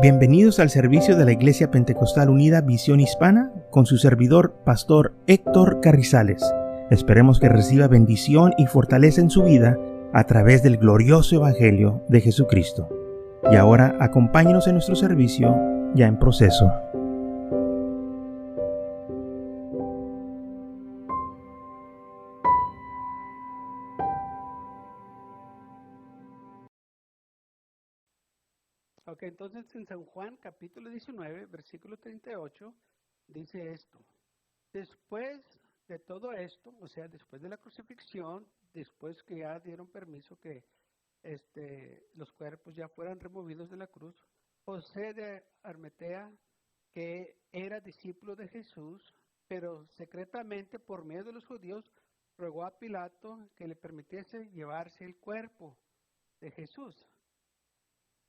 Bienvenidos al servicio de la Iglesia Pentecostal Unida Visión Hispana con su servidor, Pastor Héctor Carrizales. Esperemos que reciba bendición y fortaleza en su vida a través del glorioso Evangelio de Jesucristo. Y ahora acompáñenos en nuestro servicio ya en proceso. Ok, entonces en San Juan capítulo 19, versículo 38, dice esto. Después de todo esto, o sea, después de la crucifixión, después que ya dieron permiso que los cuerpos ya fueran removidos de la cruz, José de Arimatea, que era discípulo de Jesús, pero secretamente por medio de los judíos, rogó a Pilato que le permitiese llevarse el cuerpo de Jesús.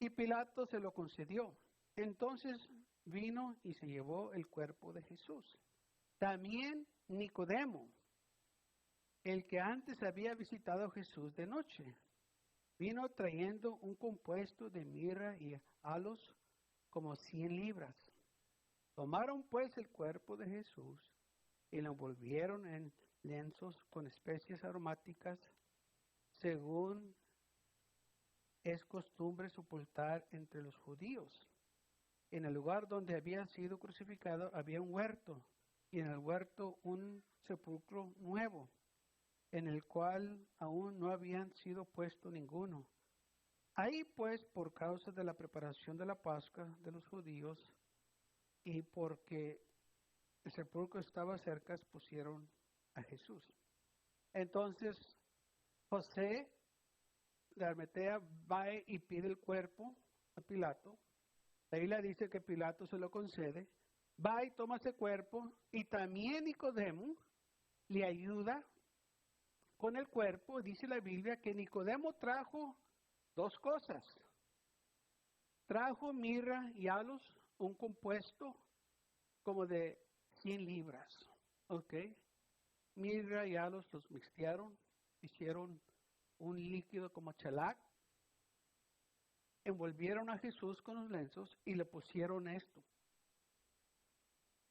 Y Pilato se lo concedió. Entonces vino y se llevó el cuerpo de Jesús. También Nicodemo, el que antes había visitado a Jesús de noche, vino trayendo un compuesto de mirra y aloes como 100 libras. Tomaron pues el cuerpo de Jesús y lo envolvieron en lienzos con especias aromáticas, según es costumbre sepultar entre los judíos. En el lugar donde había sido crucificado había un huerto, y en el huerto un sepulcro nuevo, en el cual aún no habían sido puesto ninguno. Ahí pues, por causa de la preparación de la Pascua de los judíos, y porque el sepulcro estaba cerca, pusieron a Jesús. Entonces, José de Arimatea va y pide el cuerpo a Pilato. La Biblia dice que Pilato se lo concede. Va y toma ese cuerpo, y también Nicodemo le ayuda con el cuerpo. Dice la Biblia que Nicodemo trajo dos cosas. Trajo mirra y aloes, un compuesto como de 100 libras. ¿Ok? Mirra y aloes los mixtearon, hicieron un líquido como chelac. Envolvieron a Jesús con los lienzos y le pusieron esto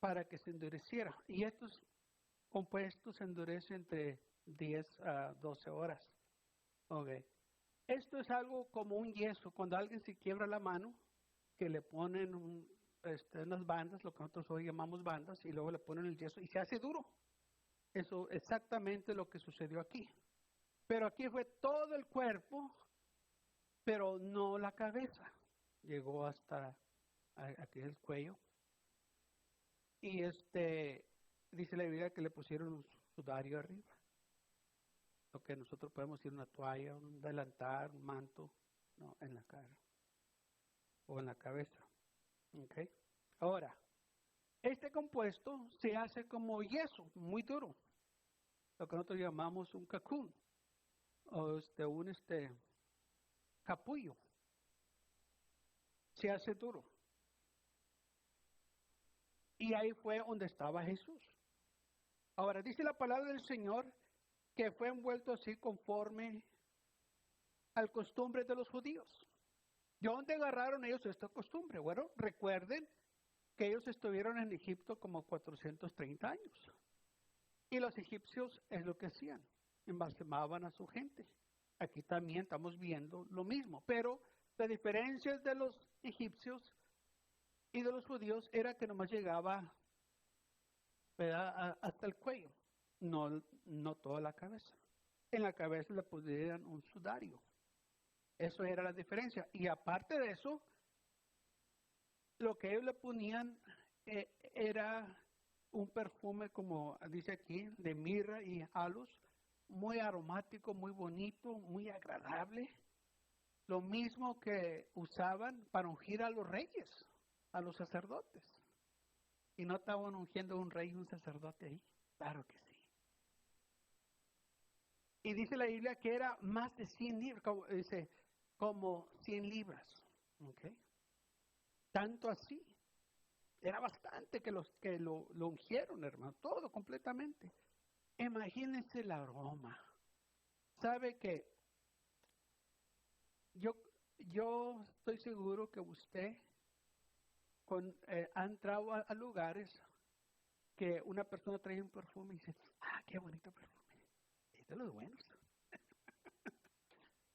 para que se endureciera. Y estos compuestos se endurecen entre 10 a 12 horas. Okay. Esto es algo como un yeso. Cuando alguien se quiebra la mano, que le ponen unas bandas, lo que nosotros hoy llamamos bandas, y luego le ponen el yeso y se hace duro. Eso es exactamente lo que sucedió aquí. Pero aquí fue todo el cuerpo, pero no la cabeza. Llegó hasta aquí el cuello. Y dice la Biblia que le pusieron un sudario arriba. Lo que nosotros podemos decir una toalla, un delantal, un manto, no, en la cara o en la cabeza. ¿Okay? Ahora, este compuesto se hace como yeso, muy duro. Lo que nosotros llamamos un cocoon o un capullo. Se hace duro. Y ahí fue donde estaba Jesús. Ahora, dice la palabra del Señor que fue envuelto así conforme al costumbre de los judíos. ¿De dónde agarraron ellos esta costumbre? Bueno, recuerden que ellos estuvieron en Egipto como 430 años. Y los egipcios es lo que hacían, embalsamaban a su gente. Aquí también estamos viendo lo mismo, pero la diferencia de los egipcios y de los judíos era que nomás llegaba, ¿verdad?, hasta el cuello, no toda la cabeza. En la cabeza le ponían un sudario. Eso era la diferencia. Y aparte de eso, lo que ellos le ponían era un perfume, como dice aquí, de mirra y aloes, muy aromático, muy bonito, muy agradable. Lo mismo que usaban para ungir a los reyes, a los sacerdotes. ¿Y no estaban ungiendo un rey y un sacerdote ahí? Claro que sí. Y dice la Biblia que era más de 100 libras, como 100 libras. ¿Okay? Tanto así. Era bastante que lo ungieron, hermano, todo completamente. Imagínense el aroma. ¿Sabe qué? Yo estoy seguro que usted ha entrado a lugares que una persona trae un perfume y dice, qué bonito perfume. Es de los buenos.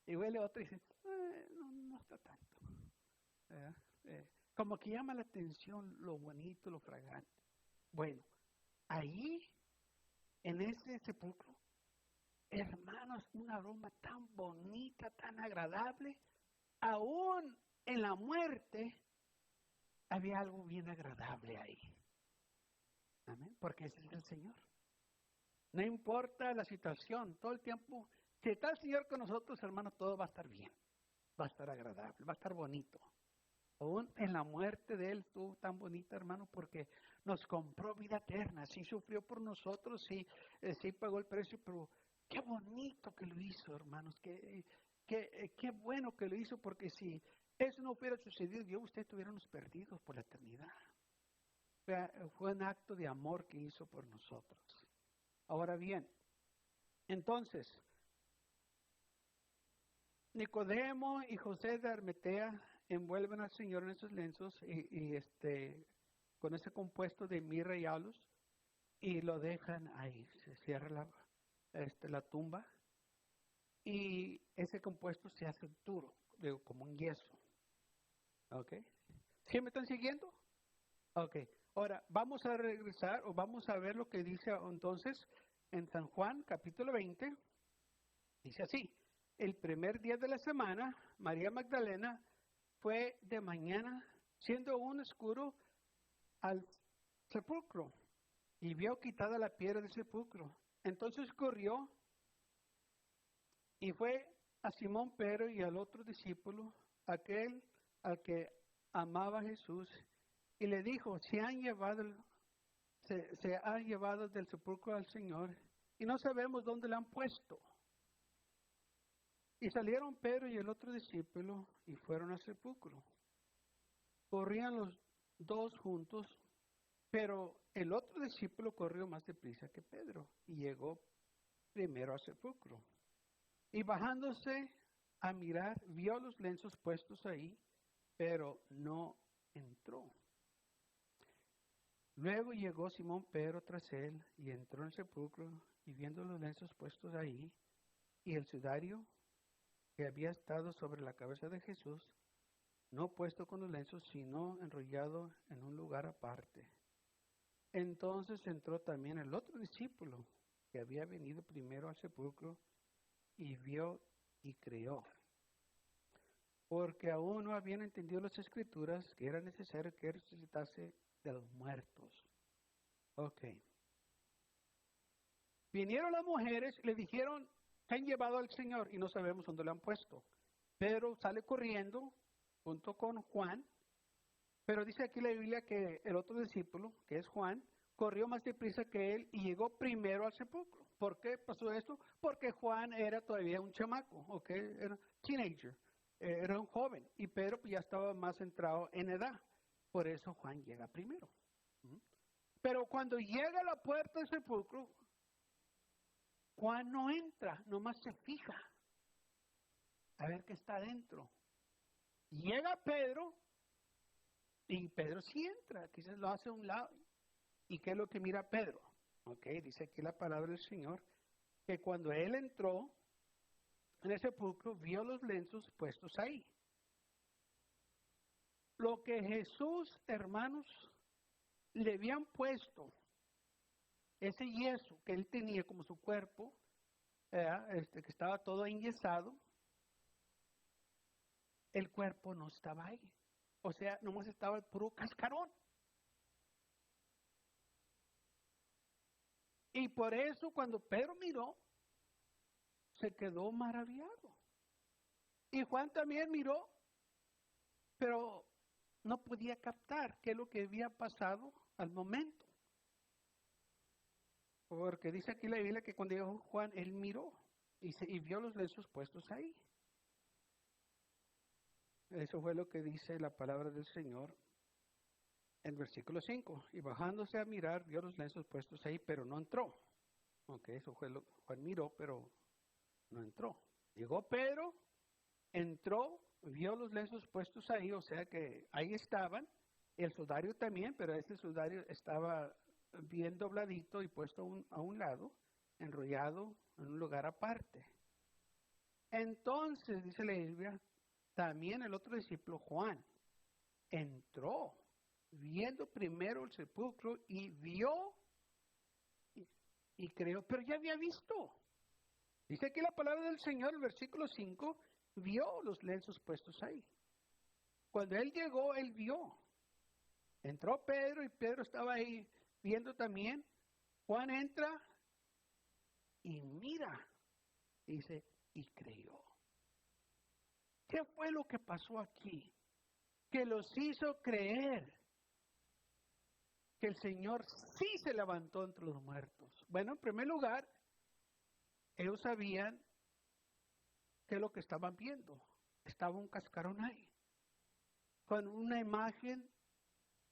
Y huele otro y dice, no está tanto. Como que llama la atención lo bonito, lo fragante. Bueno, ahí, en ese sepulcro, hermanos, un aroma tan bonita, tan agradable, aún en la muerte, había algo bien agradable ahí. Amén, porque ese es el Señor. No importa la situación, todo el tiempo, si está el Señor con nosotros, hermanos, todo va a estar bien, va a estar agradable, va a estar bonito. Aún en la muerte de Él estuvo tan bonita, hermano, porque nos compró vida eterna, sí sufrió por nosotros, sí pagó el precio, pero qué bonito que lo hizo, hermanos, qué bueno que lo hizo, porque si eso no hubiera sucedido, yo y usted estuviéramos perdidos por la eternidad. Fue un acto de amor que hizo por nosotros. Ahora bien, entonces, Nicodemo y José de Arimatea envuelven al Señor en esos lienzos y con ese compuesto de mirra y aloes y lo dejan ahí. Se cierra la tumba y ese compuesto se hace duro, como un yeso. ¿Ok? ¿Sí me están siguiendo? Ok. Ahora, vamos a regresar o vamos a ver lo que dice entonces en San Juan, capítulo 20. Dice así, el primer día de la semana, María Magdalena fue de mañana, siendo aún oscuro, al sepulcro y vio quitada la piedra del sepulcro. Entonces corrió y fue a Simón Pedro y al otro discípulo, aquel al que amaba Jesús, y le dijo, se ha llevado del sepulcro al Señor y no sabemos dónde le han puesto. Y salieron Pedro y el otro discípulo y fueron al sepulcro. Corrían los dos juntos, pero el otro discípulo corrió más deprisa que Pedro y llegó primero al sepulcro. Y bajándose a mirar, vio los lienzos puestos ahí, pero no entró. Luego llegó Simón Pedro tras él y entró en el sepulcro y viendo los lienzos puestos ahí y el sudario que había estado sobre la cabeza de Jesús, no puesto con los lienzos, sino enrollado en un lugar aparte. Entonces entró también el otro discípulo que había venido primero al sepulcro y vio y creyó, porque aún no habían entendido las Escrituras que era necesario que resucitase de los muertos. Ok. Vinieron las mujeres y le dijeron, se han llevado al Señor y no sabemos dónde lo han puesto. Pedro sale corriendo junto con Juan, pero dice aquí la Biblia que el otro discípulo, que es Juan, corrió más deprisa que él y llegó primero al sepulcro. ¿Por qué pasó esto? Porque Juan era todavía un chamaco, ¿ok? Era teenager, era un joven y Pedro ya estaba más centrado en edad. Por eso Juan llega primero. Pero cuando llega a la puerta del sepulcro, Juan no entra, nomás se fija a ver qué está adentro. Llega Pedro y Pedro sí entra, quizás lo hace a un lado. ¿Y qué es lo que mira Pedro? Ok, dice aquí la palabra del Señor, que cuando él entró en el sepulcro, vio los lienzos puestos ahí. Lo que Jesús, hermanos, le habían puesto, ese yeso que él tenía como su cuerpo, que estaba todo enyesado, el cuerpo no estaba ahí. O sea, nomás estaba el puro cascarón. Y por eso cuando Pedro miró, se quedó maravillado. Y Juan también miró, pero no podía captar qué es lo que había pasado al momento. Porque dice aquí la Biblia que cuando llegó Juan, él miró y vio los lienzos puestos ahí. Eso fue lo que dice la palabra del Señor en versículo 5. Y bajándose a mirar, vio los lienzos puestos ahí, pero no entró. Ok, eso fue lo que Juan miró, pero no entró. Llegó Pedro, entró, vio los lienzos puestos ahí, o sea que ahí estaban, El sudario también, pero ese sudario estaba bien dobladito y puesto a un lado, enrollado en un lugar aparte. Entonces, dice la Biblia, también el otro discípulo, Juan, entró viendo primero el sepulcro y vio y creyó, pero ya había visto. Dice aquí la palabra del Señor, el versículo 5, vio los lienzos puestos ahí. Cuando él llegó, él vio. Entró Pedro y Pedro estaba ahí viendo también. Juan entra y mira, dice, y creyó. ¿Qué fue lo que pasó aquí? Que los hizo creer que el Señor sí se levantó entre los muertos. Bueno, en primer lugar, ellos sabían qué es lo que estaban viendo. Estaba un cascarón ahí, con una imagen,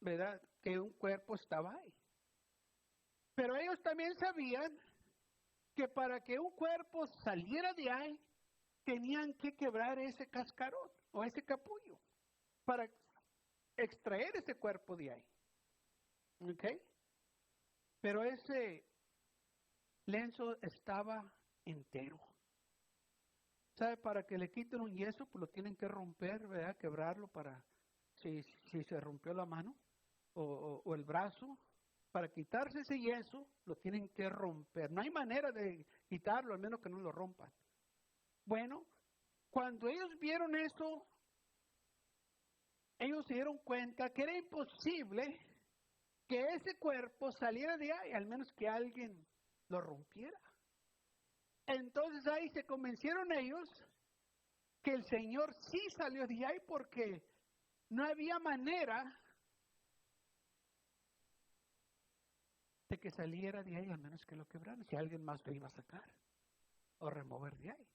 ¿verdad?, que un cuerpo estaba ahí. Pero ellos también sabían que para que un cuerpo saliera de ahí, tenían que quebrar ese cascarón o ese capullo para extraer ese cuerpo de ahí. ¿Ok? Pero ese lienzo estaba entero. ¿Sabe? Para que le quiten un yeso, pues lo tienen que romper, ¿verdad? Quebrarlo para, si se rompió la mano o el brazo. Para quitarse ese yeso, lo tienen que romper. No hay manera de quitarlo, al menos que no lo rompan. Bueno, cuando ellos vieron eso, ellos se dieron cuenta que era imposible que ese cuerpo saliera de ahí, al menos que alguien lo rompiera. Entonces ahí se convencieron ellos que el Señor sí salió de ahí porque no había manera de que saliera de ahí, al menos que lo quebraran, si alguien más lo iba a sacar o remover de ahí.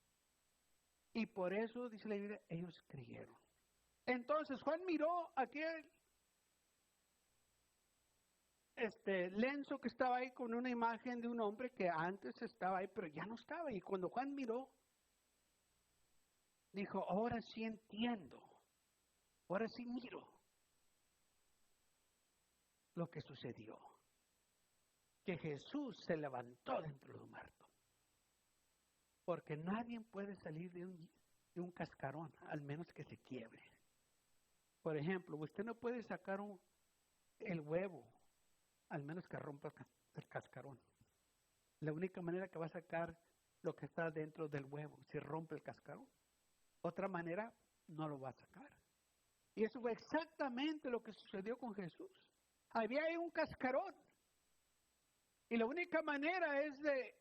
Y por eso, dice la Biblia, ellos creyeron. Entonces Juan miró aquel lienzo que estaba ahí con una imagen de un hombre que antes estaba ahí, pero ya no estaba. Y cuando Juan miró, dijo, ahora sí entiendo, ahora sí miro lo que sucedió. Que Jesús se levantó de entre los muertos. Porque nadie puede salir de un cascarón, al menos que se quiebre. Por ejemplo, usted no puede sacar el huevo, al menos que rompa el cascarón. La única manera que va a sacar lo que está dentro del huevo, si rompe el cascarón. Otra manera, no lo va a sacar. Y eso fue exactamente lo que sucedió con Jesús. Había ahí un cascarón. Y la única manera es de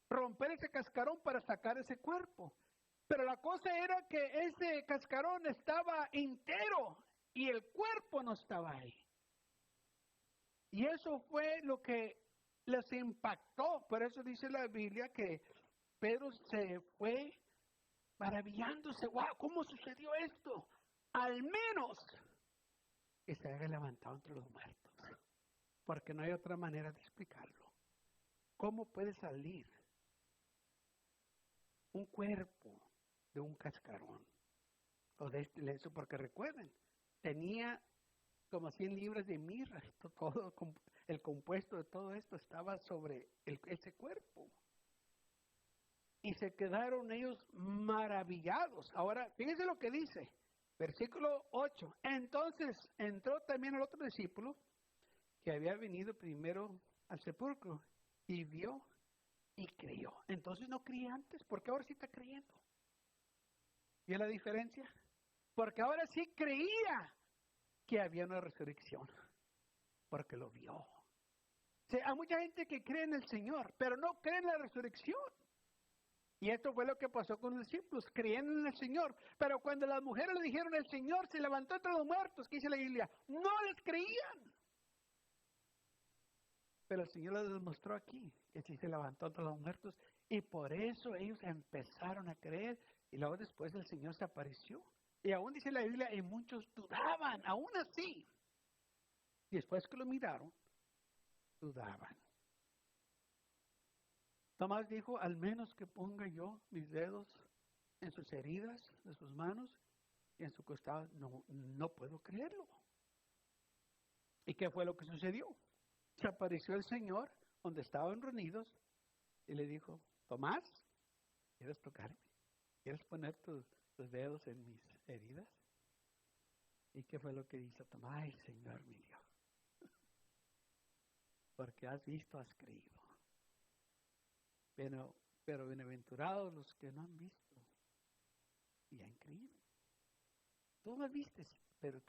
romper ese cascarón para sacar ese cuerpo. Pero la cosa era que ese cascarón estaba entero y el cuerpo no estaba ahí. Y eso fue lo que les impactó. Por eso dice la Biblia que Pedro se fue maravillándose. ¡Wow! ¿Cómo sucedió esto? Al menos que se haya levantado entre los muertos. Porque no hay otra manera de explicarlo. ¿Cómo puede salir un cuerpo de un cascarón o de este lienzo? Porque recuerden, tenía como 100 libras de mirra, todo el compuesto de todo esto estaba sobre ese cuerpo. Y se quedaron ellos maravillados. Ahora, fíjense lo que dice, versículo 8. Entonces entró también el otro discípulo que había venido primero al sepulcro y vio y creyó. Entonces no creía antes, porque ahora sí está creyendo. ¿Y la diferencia? Porque ahora sí creía que había una resurrección, porque lo vio. O sea, hay mucha gente que cree en el Señor, pero no cree en la resurrección. Y esto fue lo que pasó con los discípulos, creyendo en el Señor. Pero cuando las mujeres le dijeron, el Señor se levantó entre los muertos, ¿qué dice la Biblia? No les creían. Pero el Señor les demostró aquí que sí se levantó entre los muertos. Y por eso ellos empezaron a creer. Y luego después el Señor se apareció. Y aún dice la Biblia, y muchos dudaban, aún así. Y después que lo miraron, dudaban. Tomás dijo, al menos que ponga yo mis dedos en sus heridas, de sus manos y en su costado, no puedo creerlo. ¿Y qué fue lo que sucedió? Se apareció el Señor donde estaban reunidos y le dijo, Tomás, ¿quieres tocarme? ¿Quieres poner tus dedos en mis heridas? ¿Y qué fue lo que hizo Tomás? Ay, Señor mío, porque has visto, has creído. Pero bienaventurados los que no han visto y han creído. Tú no viste, pero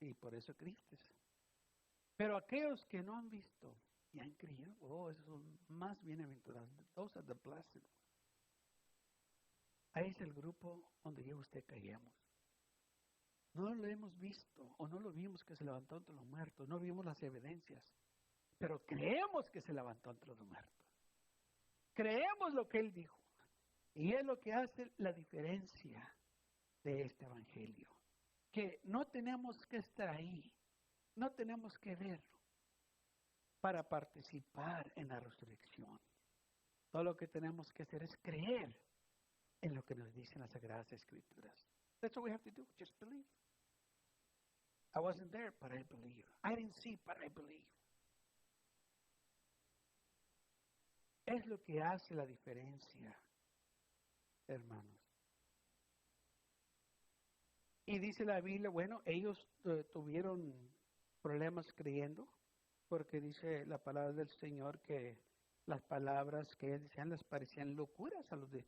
y por eso creíste. Pero aquellos que no han visto y han creído, esos son más bienaventurados. Those are the blessed. Ahí es el grupo donde yo y usted caíamos. No lo hemos visto o no lo vimos que se levantó entre los muertos, no vimos las evidencias, pero creemos que se levantó entre los muertos. Creemos lo que Él dijo. Y es lo que hace la diferencia de este evangelio. Que no tenemos que estar ahí, no tenemos que verlo para participar en la resurrección. Todo lo que tenemos que hacer es creer en lo que nos dicen las Sagradas Escrituras. That's what we have to do, just believe. I wasn't there, but I believe. I didn't see, but I believe. Es lo que hace la diferencia, hermanos. Y dice la Biblia, bueno, ellos tuvieron problemas creyendo, porque dice la palabra del Señor que las palabras que ellos decían les parecían locuras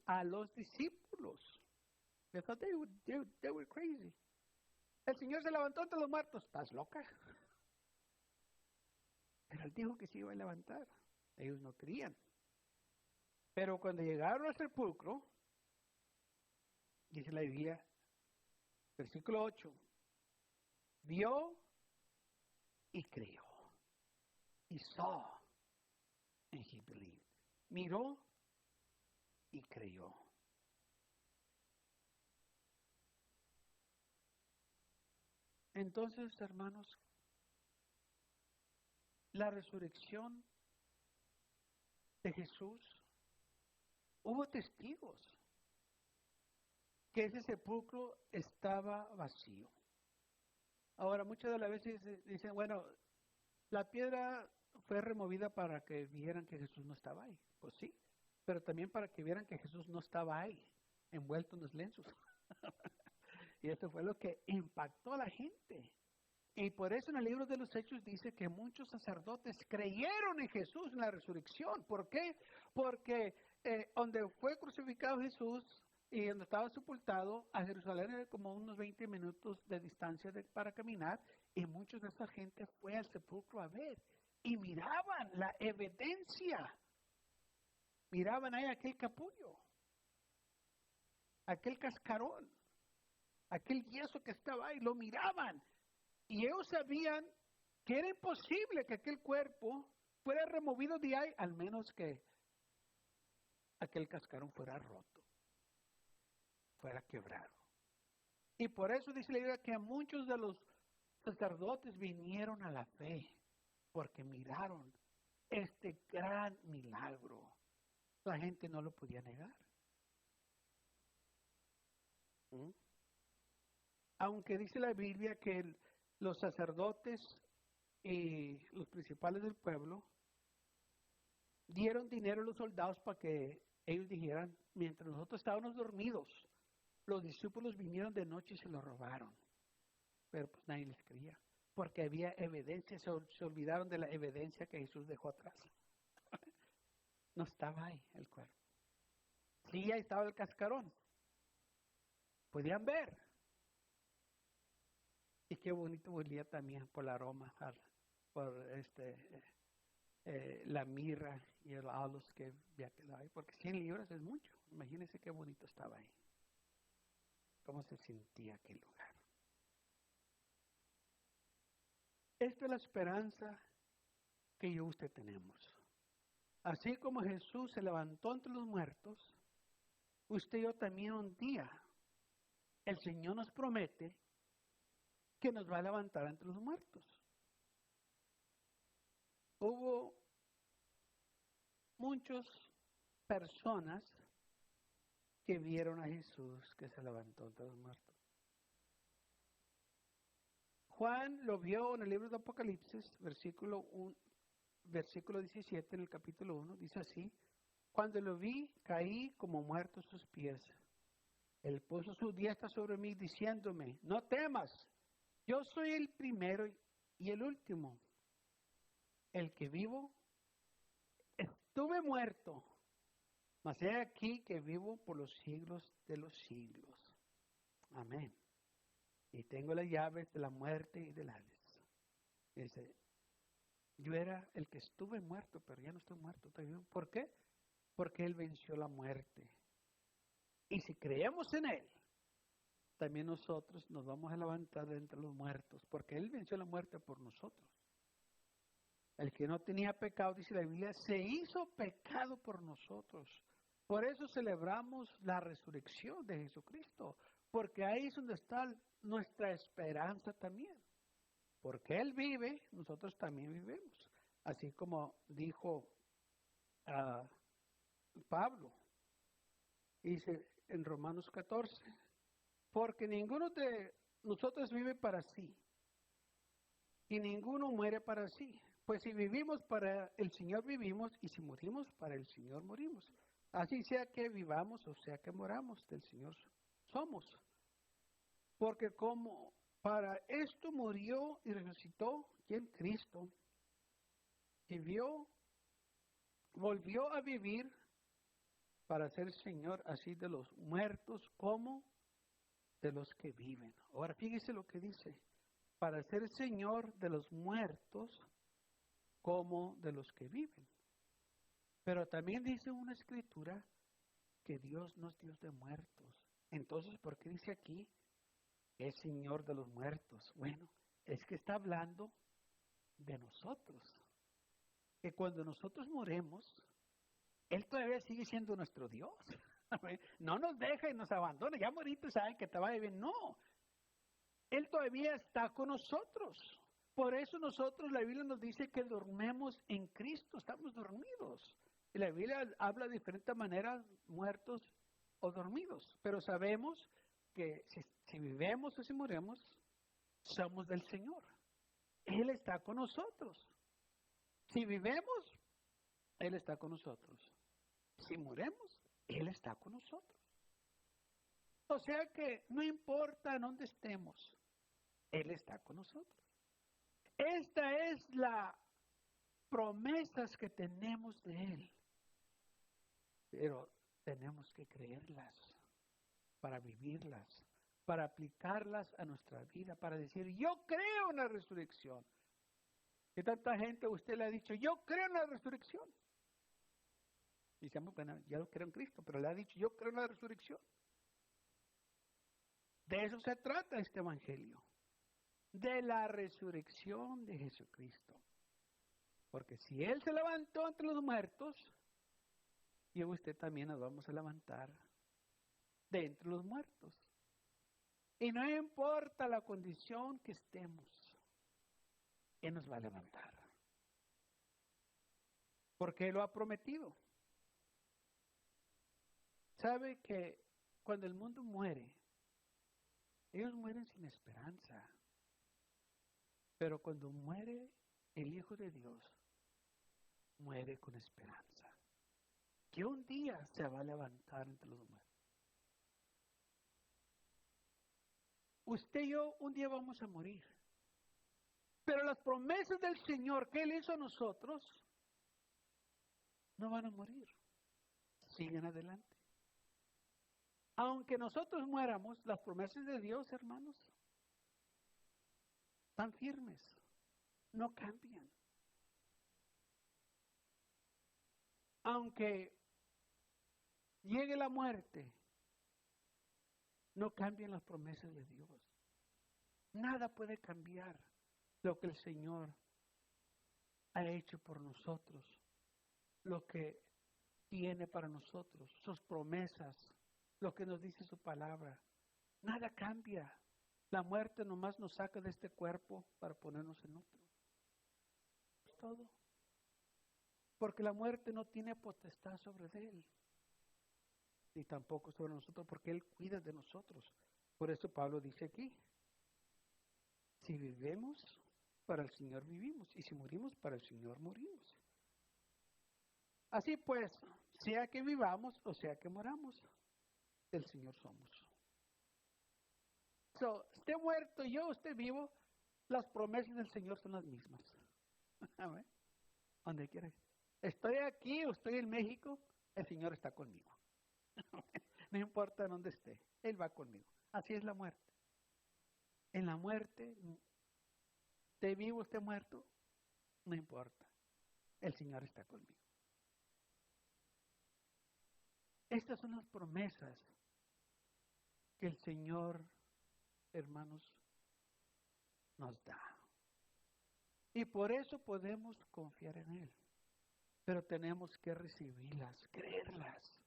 a los discípulos. They thought they were crazy. El Señor se levantó entre los muertos. ¿Estás loca? Pero Él dijo que se iba a levantar. Ellos no creían. Pero cuando llegaron al sepulcro, dice la Biblia, versículo 8, vio y creyó. Y saw and he believed. Miró y creyó. Entonces, hermanos, la resurrección de Jesús, hubo testigos que ese sepulcro estaba vacío. Ahora, muchas de las veces dicen, bueno, la piedra fue removida para que vieran que Jesús no estaba ahí. Pues sí, pero también para que vieran que Jesús no estaba ahí, envuelto en los lienzos. Y esto fue lo que impactó a la gente. Y por eso en el libro de los Hechos dice que muchos sacerdotes creyeron en Jesús en la resurrección. ¿Por qué? Porque donde fue crucificado Jesús y donde estaba sepultado, a Jerusalén era como unos 20 minutos de distancia para caminar, y muchos de esa gente fue al sepulcro a ver y miraban la evidencia. Miraban ahí aquel capullo, aquel cascarón, aquel yeso que estaba ahí, lo miraban. Y ellos sabían que era imposible que aquel cuerpo fuera removido de ahí, al menos que aquel cascarón fuera roto, fuera quebrado. Y por eso dice la Biblia que muchos de los sacerdotes vinieron a la fe, porque miraron este gran milagro. La gente no lo podía negar. Aunque dice la Biblia que los sacerdotes y los principales del pueblo dieron dinero a los soldados para que ellos dijeran, mientras nosotros estábamos dormidos, los discípulos vinieron de noche y se lo robaron. Pero pues nadie les creía, porque había evidencia, se olvidaron de la evidencia que Jesús dejó atrás. No estaba ahí el cuerpo. Sí, ahí estaba el cascarón. Podían ver. Y qué bonito olía también por el aroma, por la mirra y el halos que había quedado ahí, porque 100 libras es mucho. Imagínense qué bonito estaba ahí. Cómo se sentía aquel lugar. Esta es la esperanza que yo y usted tenemos. Así como Jesús se levantó entre los muertos, usted y yo también un día, el Señor nos promete que nos va a levantar entre los muertos. Hubo muchas personas que vieron a Jesús que se levantó entre los muertos. Juan lo vio en el libro de Apocalipsis, versículo 17 en el capítulo 1, dice así: cuando lo vi, caí como muerto a sus pies. Él puso su diestra sobre mí, diciéndome: no temas, yo soy el primero y el último, el que vivo. Estuve muerto, mas he aquí que vivo por los siglos de los siglos. Amén. Y tengo las llaves de la muerte y del Hades. Dice, yo era el que estuve muerto, pero ya no estoy muerto, estoy vivo. ¿Por qué? Porque Él venció la muerte. Y si creemos en Él, también nosotros nos vamos a levantar de entre los muertos, porque Él venció la muerte por nosotros. El que no tenía pecado, dice la Biblia, se hizo pecado por nosotros. Por eso celebramos la resurrección de Jesucristo, porque ahí es donde está nuestra esperanza también. Porque Él vive, nosotros también vivimos. Así como dijo Pablo, dice en Romanos 14, porque ninguno de nosotros vive para sí, y ninguno muere para sí. Pues si vivimos para el Señor vivimos, y si morimos para el Señor morimos. Así sea que vivamos o sea que moramos, del Señor somos. Porque como para esto murió y resucitó, quien Cristo vivió, volvió a vivir para ser Señor así de los muertos como de los que viven. Ahora fíjese lo que dice: para ser Señor de los muertos como de los que viven. Pero también dice una escritura que Dios no es Dios de muertos. Entonces, ¿por qué dice aquí es Señor de los muertos? Bueno, es que está hablando de nosotros. Que cuando nosotros moremos, Él todavía sigue siendo nuestro Dios. No nos deja y nos abandona. Ya moriste, saben que te va a bien. No. Él todavía está con nosotros. Por eso nosotros, la Biblia nos dice que dormemos en Cristo, estamos dormidos. Y la Biblia habla de diferentes maneras, muertos o dormidos. Pero sabemos que si vivemos o si moremos, somos del Señor. Él está con nosotros. Si vivemos, Él está con nosotros. Si moremos, Él está con nosotros. O sea que no importa dónde estemos, Él está con nosotros. Esta es la promesas que tenemos de Él. Pero tenemos que creerlas para vivirlas, para aplicarlas a nuestra vida, para decir, yo creo en la resurrección. ¿Qué tanta gente a usted le ha dicho, yo creo en la resurrección? Y decimos, bueno, yo creo en Cristo, pero le ha dicho, yo creo en la resurrección. De eso se trata este evangelio, de la resurrección de Jesucristo. Porque si Él se levantó entre los muertos, yo y usted también nos vamos a levantar de entre los muertos. Y no importa la condición que estemos, Él nos va a levantar. Porque Él lo ha prometido. ¿Sabe que cuando el mundo muere, ellos mueren sin esperanza? Pero cuando muere el Hijo de Dios, muere con esperanza. Que un día se va a levantar entre los muertos. Usted y yo un día vamos a morir. Pero las promesas del Señor que Él hizo a nosotros no van a morir. Siguen adelante. Aunque nosotros muéramos, las promesas de Dios, hermanos, están firmes. No cambian. Aunque llegue la muerte, no cambian las promesas de Dios. Nada puede cambiar lo que el Señor ha hecho por nosotros, lo que tiene para nosotros, sus promesas, lo que nos dice su palabra. Nada cambia. La muerte nomás nos saca de este cuerpo para ponernos en otro. Es todo. Porque la muerte no tiene potestad sobre Él. Ni tampoco sobre nosotros, porque Él cuida de nosotros. Por eso Pablo dice aquí, Si vivimos, para el Señor vivimos, y si morimos, para el Señor morimos. Así pues, sea que vivamos o sea que moramos, del Señor somos. Esté muerto yo, esté vivo, las promesas del Señor son las mismas. Amén. Donde quiera. Estoy aquí o estoy en México, el Señor está conmigo. No importa dónde esté, Él va conmigo. Así es la muerte. En la muerte, esté vivo, esté muerto, no importa. El Señor está conmigo. Estas son las promesas que el Señor, hermanos, nos da. Y por eso podemos confiar en Él. Pero tenemos que recibirlas, creerlas.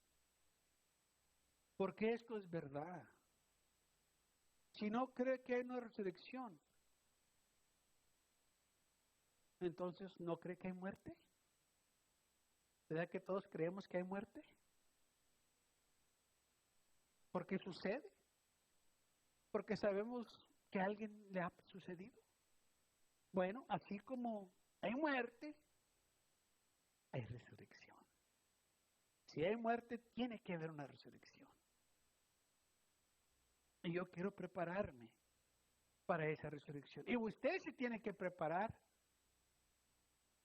Porque esto es verdad. Si no cree que hay una resurrección, entonces ¿no cree que hay muerte? ¿Verdad que todos creemos que hay muerte? ¿Por qué sucede? Porque sabemos que a alguien le ha sucedido. Bueno, así como hay muerte, hay resurrección. Si hay muerte, tiene que haber una resurrección. Y yo quiero prepararme para esa resurrección. Y usted se tiene que preparar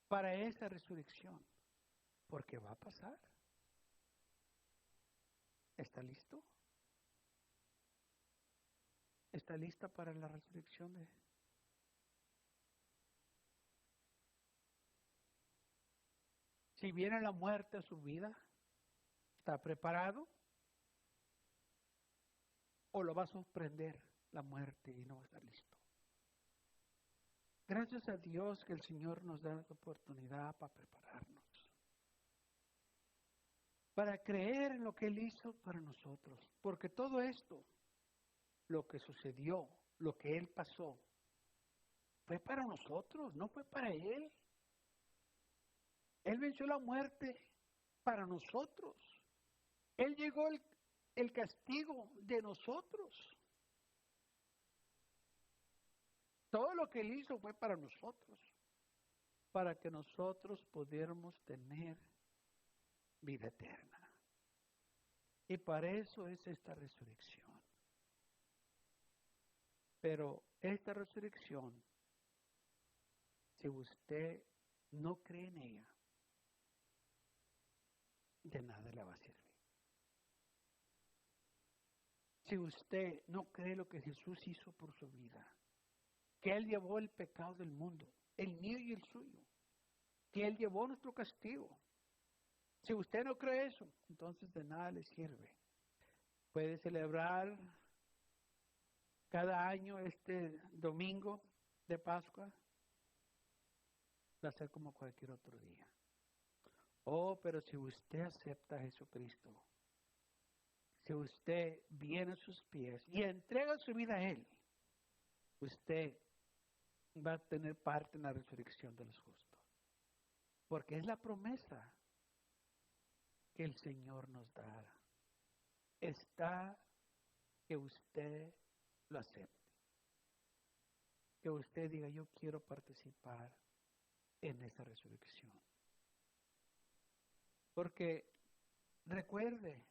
para esa resurrección, porque va a pasar. ¿Está listo? ¿Está lista para la resurrección de? Si viene la muerte a su vida, ¿está preparado? ¿O lo va a sorprender la muerte y no va a estar listo? Gracias a Dios que el Señor nos da la oportunidad para prepararnos. Para creer en lo que Él hizo para nosotros. Porque todo esto, lo que sucedió, lo que Él pasó, fue para nosotros, no fue para Él. Él venció la muerte para nosotros. Él llegó el castigo de nosotros. Todo lo que Él hizo fue para nosotros, para que nosotros pudiéramos tener vida eterna. Y para eso es esta resurrección. Pero esta resurrección, si usted no cree en ella, de nada le va a servir. Si usted no cree lo que Jesús hizo por su vida, que Él llevó el pecado del mundo, el mío y el suyo, que Él llevó nuestro castigo. Si usted no cree eso, entonces de nada le sirve. Puede celebrar cada año este domingo de Pascua, va a ser como cualquier otro día. Oh, pero si usted acepta a Jesucristo, si usted viene a sus pies y entrega su vida a Él, usted va a tener parte en la resurrección de los justos. Porque es la promesa que el Señor nos da. Está que usted lo acepte. Que usted diga, yo quiero participar en esa resurrección. Porque recuerde,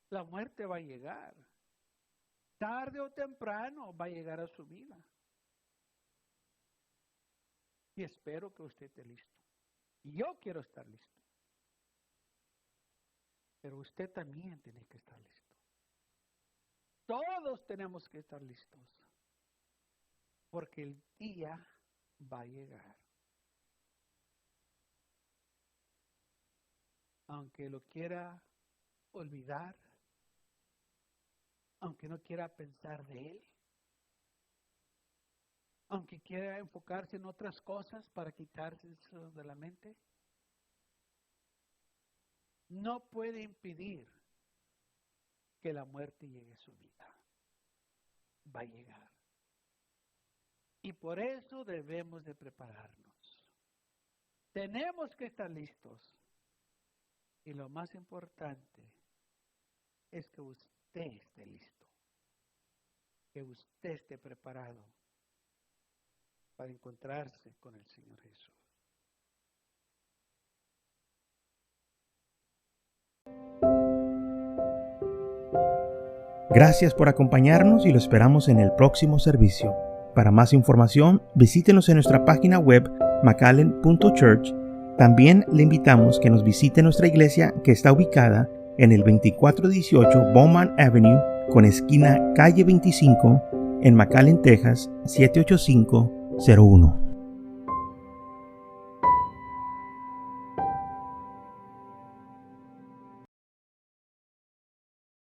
la muerte va a llegar. Tarde o temprano va a llegar a su vida. Y espero que usted esté listo. Y yo quiero estar listo. Pero usted también tiene que estar listo. Todos tenemos que estar listos. Porque el día va a llegar. Aunque lo quiera olvidar, aunque no quiera pensar de él, aunque quiera enfocarse en otras cosas para quitarse eso de la mente, no puede impedir que la muerte llegue a su vida. Va a llegar. Y por eso debemos de prepararnos. Tenemos que estar listos. Y lo más importante es que usted esté listo. Que usted esté preparado para encontrarse con el Señor Jesús. Gracias por acompañarnos y lo esperamos en el próximo servicio. Para más información, visítenos en nuestra página web mcallen.church. También le invitamos que nos visite nuestra iglesia que está ubicada en el 2418 Bowman Avenue con esquina calle 25 en McAllen, Texas 78501.